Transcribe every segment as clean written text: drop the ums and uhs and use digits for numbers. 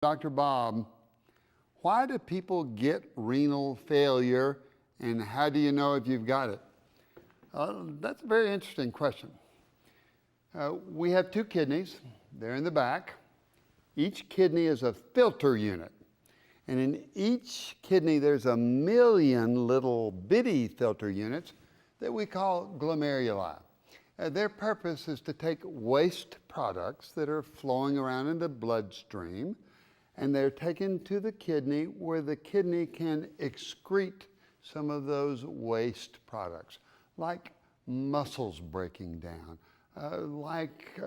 Dr. Bob, why do people get renal failure and how do you know if you've got it? That's a very interesting question. We have two kidneys. They're in the back. Each kidney is a filter unit. And in each kidney, there's 1,000,000 little bitty filter units that we call glomeruli. Their purpose is to take waste products that are flowing around in the bloodstream, and they're taken to the kidney where the kidney can excrete some of those waste products, like muscles breaking down, like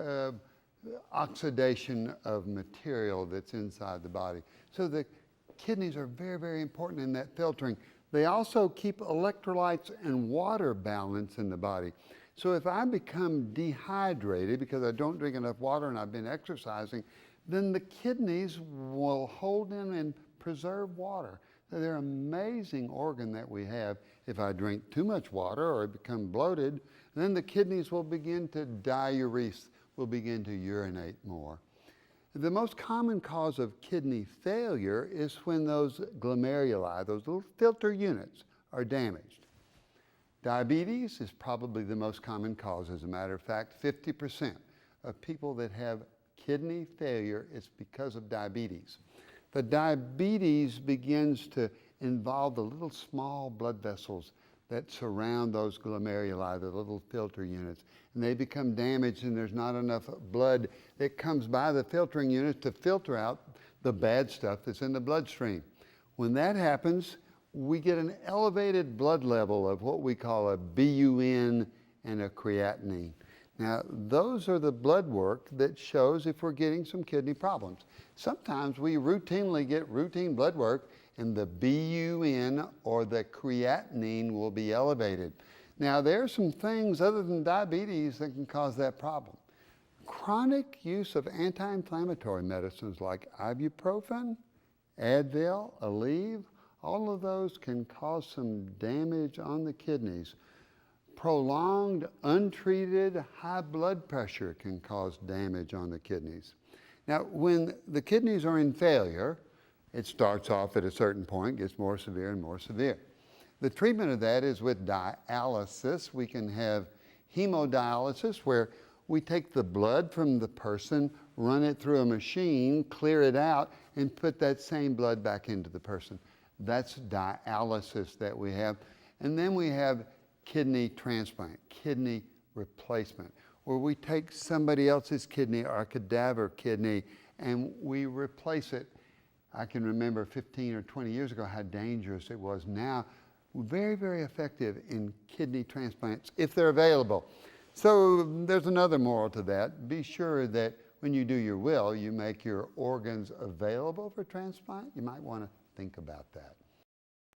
oxidation of material that's inside the body. So the kidneys are very, very important in that filtering. They also keep electrolytes and water balance in the body. So if I become dehydrated because I don't drink enough water and I've been exercising, then the kidneys will hold in and preserve water. So they're an amazing organ that we have. If I drink too much water or become bloated, then the kidneys will begin to diurese, will begin to urinate more. The most common cause of kidney failure is when those glomeruli, those little filter units, are damaged. Diabetes is probably the most common cause. As a matter of fact, 50% of people that have kidney failure is because of diabetes. The diabetes begins to involve the little small blood vessels that surround those glomeruli, the little filter units, and they become damaged and there's not enough blood that comes by the filtering units to filter out the bad stuff that's in the bloodstream. When that happens, we get an elevated blood level of what we call a BUN and a creatinine. Now, those are the blood work that shows if we're getting some kidney problems. Sometimes we routinely get routine blood work and the BUN or the creatinine will be elevated. Now, there are some things other than diabetes that can cause that problem. Chronic use of anti-inflammatory medicines like ibuprofen, Advil, Aleve, all of those can cause some damage on the kidneys. Prolonged, untreated high blood pressure can cause damage on the kidneys. Now, when the kidneys are in failure, it starts off at a certain point, gets more severe and more severe. The treatment of that is with dialysis. We can have hemodialysis where we take the blood from the person, run it through a machine, clear it out, and put that same blood back into the person. That's dialysis that we have. And then we have kidney transplant, kidney replacement, where we take somebody else's kidney or a cadaver kidney and we replace it. I can remember 15 or 20 years ago how dangerous it was. Now, very, very effective in kidney transplants if they're available. So there's another moral to that. Be sure that when you do your will, you make your organs available for transplant. You might want to think about that.